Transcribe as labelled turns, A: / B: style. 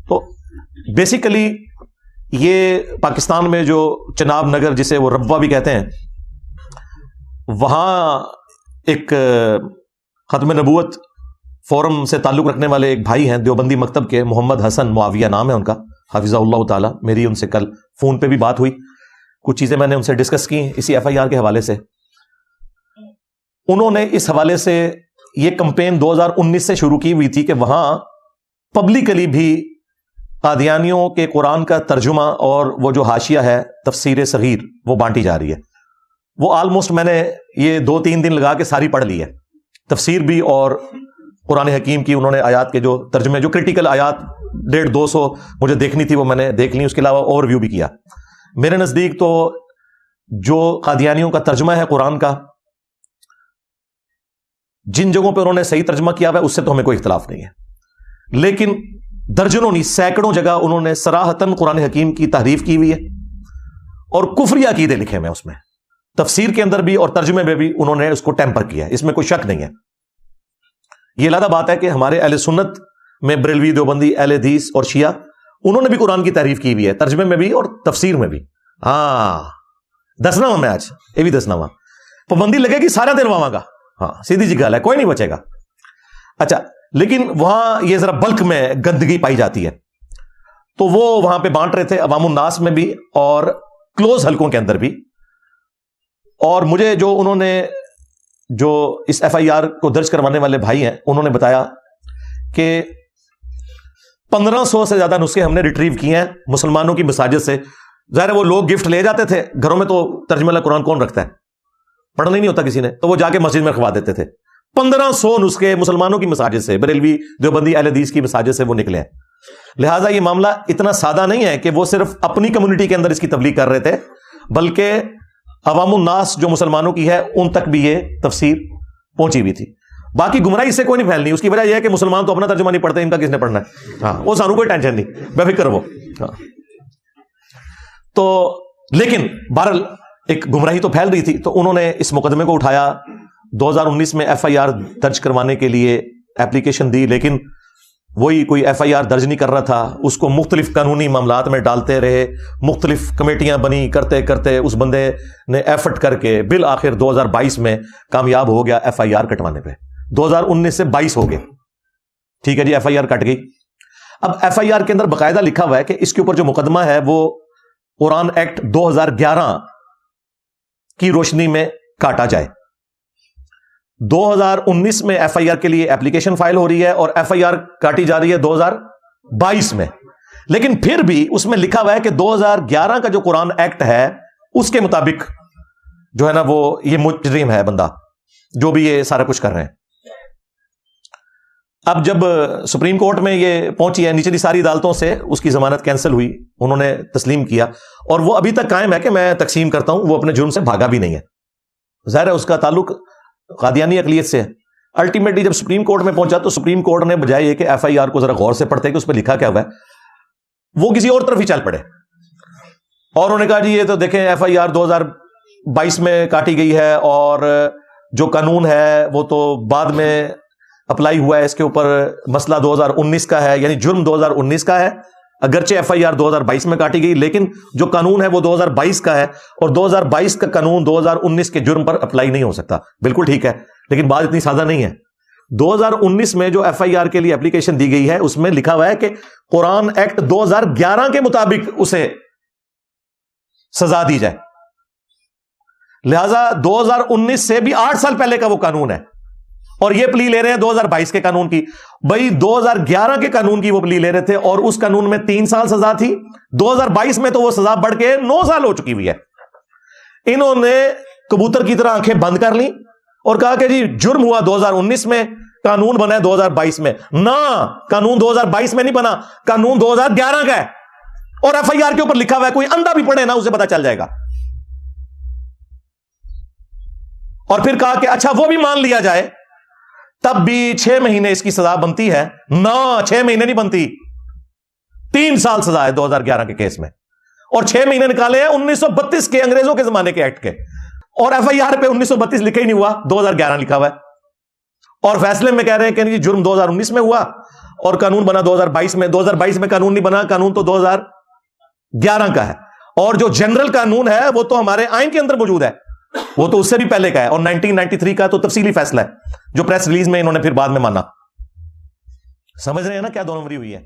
A: تو بیسیکلی یہ پاکستان میں جو چناب نگر جسے وہ ربوہ بھی کہتے ہیں، وہاں ایک ختم نبوت فورم سے تعلق رکھنے والے ایک بھائی ہیں دیوبندی مکتب کے، محمد حسن معاویہ نام ہے ان کا، حفظہ اللہ تعالی. میری ان سے کل فون پہ بھی بات ہوئی، کچھ چیزیں میں نے ان سے ڈسکس کی اسی ایف آئی آر کے حوالے سے. انہوں نے اس حوالے سے یہ کمپین 2019 سے شروع کی ہوئی تھی کہ وہاں پبلکلی بھی قادیانیوں کے قرآن کا ترجمہ اور وہ جو حاشیہ ہے تفسیر صغیر وہ بانٹی جا رہی ہے. وہ آلموسٹ میں نے یہ 2-3 دن لگا کے ساری پڑھ لی ہے، تفسیر بھی اور قرآن حکیم کی انہوں نے آیات کے جو ترجمے، جو کرٹیکل آیات 150-200 مجھے دیکھنی تھی وہ میں نے دیکھ لی. اس کے علاوہ اوور ویو بھی کیا. میرے نزدیک تو جو قادیانیوں کا ترجمہ ہے قرآن کا، جن جگہوں پہ انہوں نے صحیح ترجمہ کیا ہوا ہے اس سے تو ہمیں کوئی اختلاف نہیں ہے، لیکن درجنوں نہیں سینکڑوں جگہ انہوں نے صراحتاً قرآن حکیم کی تحریف کی ہوئی ہے اور کفری عقیدے لکھے ہوئے ہیں اس میں، تفسیر کے اندر بھی اور ترجمے میں بھی انہوں نے اس کو ٹیمپر کیا ہے. اس میں کوئی شک نہیں ہے. یہ علیحدہ بات ہے کہ ہمارے اہل سنت میں بریلوی، دیوبندی، اہل حدیث اور شیعہ انہوں نے بھی قرآن کی تعریف کی ہوئی ہے، ترجمے میں بھی اور تفسیر میں بھی. ہاں دسنا ہوا میں آج یہ بھی دسنا ہوا، پابندی لگے گی سارا دن وہاں گا. ہاں سیدھی جی گل ہے، کوئی نہیں بچے گا. اچھا لیکن وہاں یہ ذرا بلک میں گندگی پائی جاتی ہے، تو وہ وہاں پہ بانٹ رہے تھے عوام الناس میں بھی اور کلوز حلقوں کے اندر بھی. اور مجھے جو انہوں نے جو اس ایف آئی آر کو درج کروانے والے بھائی ہیں انہوں نے بتایا کہ 1500 سے زیادہ نسخے ہم نے ریٹریو کیے ہیں مسلمانوں کی مساجد سے. ظاہر ہے وہ لوگ گفٹ لے جاتے تھے، گھروں میں تو ترجمہ اللہ قرآن کون رکھتا ہے، پڑھنا ہی نہیں ہوتا کسی نے، تو وہ جا کے مسجد میں رکھوا دیتے تھے. 1500 نسخے مسلمانوں کی مساجد سے، بریلوی، دیوبندی، اہل حدیث کی مساجد سے وہ نکلے ہیں. لہٰذا یہ معاملہ اتنا سادہ نہیں ہے کہ وہ صرف اپنی کمیونٹی کے اندر اس کی تبلیغ کر رہے تھے، بلکہ عوام الناس جو مسلمانوں کی ہے ان تک بھی یہ تفسیر پہنچی ہوئی تھی. باقی گمراہی سے کوئی نہیں پھیلنی، اس کی وجہ یہ ہے کہ مسلمان تو اپنا ترجمہ نہیں پڑھتے، ان کا کس نے پڑھنا ہے. ہاں وہ سانو کوئی ٹینشن نہیں، بے فکر وہ. ہاں تو لیکن بہرحال ایک گمراہی تو پھیل رہی تھی، تو انہوں نے اس مقدمے کو اٹھایا. 2019 میں ایف آئی آر درج کروانے کے لیے ایپلیکیشن دی، لیکن وہی کوئی ایف آئی آر درج نہیں کر رہا تھا، اس کو مختلف قانونی معاملات میں ڈالتے رہے، مختلف کمیٹیاں بنی، کرتے کرتے اس بندے نے ایفرٹ کر کے بالآخر 2022 میں کامیاب ہو گیا ایف آئی آر کٹوانے پہ. 2019 سے 22 ہو گئے، ٹھیک ہے جی، ایف آئی آر کٹ گئی. اب ایف آئی آر کے اندر باقاعدہ لکھا ہوا ہے کہ اس کے اوپر جو مقدمہ ہے وہ قرآن ایکٹ 2011 کی روشنی میں کاٹا جائے. 2019 میں ایف آئی آر کے لیے ایپلیکیشن فائل ہو رہی ہے اور ایف آئی آر کاٹی جا رہی ہے 2022 میں. لیکن پھر بھی اس میں لکھا ہوا ہے کہ 2011 کا جو قرآن ایکٹ ہے اس کے مطابق جو ہے نا وہ یہ مجرم ہے بندہ جو بھی یہ سارا کچھ کر رہے ہیں. اب جب سپریم کورٹ میں یہ پہنچی ہے، نچلی ساری عدالتوں سے اس کی ضمانت کینسل ہوئی، انہوں نے تسلیم کیا اور وہ ابھی تک قائم ہے کہ میں تقسیم کرتا ہوں. وہ اپنے جرم سے بھاگا بھی نہیں ہے. ظاہر ہے اس کا تعلق قادیانی اقلیت سے ہے. الٹیمیٹلی جب سپریم کورٹ میں پہنچا تو سپریم کورٹ نے بجائے یہ کہ ایف آئی آر کو ذرا غور سے پڑھتے کہ اس پہ لکھا کیا ہوا ہے، وہ کسی اور طرف ہی چل پڑے اور انہوں نے کہا جی یہ تو دیکھیں ایف آئی آر 2022 میں کاٹی گئی ہے اور جو قانون ہے وہ تو بعد میں اپلائی ہوا ہے، اس کے اوپر مسئلہ 2019 کا ہے، یعنی جرم 2019 کا ہے. اگرچہ ایف آئی آر 2022 میں کاٹی گئی لیکن جو قانون ہے وہ 2022 کا ہے اور 2022 کا قانون 2019 کے جرم پر اپلائی نہیں ہو سکتا. بالکل ٹھیک ہے، لیکن بات اتنی سادہ نہیں ہے. 2019 میں جو ایف آئی آر کے لیے اپلیکیشن دی گئی ہے اس میں لکھا ہوا ہے کہ قرآن ایکٹ 2011 کے مطابق اسے سزا دی جائے. لہذا 2019 سے بھی 8 سال پہلے کا وہ قانون ہے اور یہ پلی لے رہے ہیں 2022 کے قانون کی. بھائی 2011 کے قانون کی وہ پلی لے رہے تھے اور اس قانون میں 3 سال سزا تھی، 2022 میں تو وہ سزا بڑھ کے 9 سال ہو چکی ہوئی ہے. انہوں نے کبوتر کی طرح آنکھیں بند کر لی اور کہا کہ جی جرم ہوا 2019 میں، قانون بنا ہے 2022 میں. نہ، قانون 2022 میں نہیں بنا، قانون 2011 کا ہے اور ایف آئی آر کے اوپر لکھا ہوا ہے، کوئی اندھا بھی پڑھے نا اسے پتا چل جائے گا. اور پھر کہا کہ اچھا وہ بھی مان لیا جائے، تب بھی 6 مہینے اس کی سزا بنتی ہے. نہ، 6 مہینے نہیں بنتی، 3 سال سزا ہے 2011 کے کیس میں اور 6 مہینے نکالے ہیں 1932 کے انگریزوں کے زمانے کے ایکٹ کے اور ایف آئی آر پہ 1932 لکھا ہی نہیں ہوا، 2011 لکھا ہوا ہے. اور فیصلے میں کہہ رہے ہیں کہ جرم 2019 میں ہوا اور قانون بنا 2022 میں. 2022 میں قانون نہیں بنا, قانون تو 2011 کا ہے. اور جو جنرل قانون ہے وہ تو ہمارے آئین کے اندر موجود ہے, وہ تو اس سے بھی پہلے کا ہے, اور 1993 کا تو تفصیلی فیصلہ ہے جو پریس ریلیز میں انہوں نے پھر بعد میں مانا. سمجھ رہے ہیں نا کیا دونوں مری ہوئی ہے.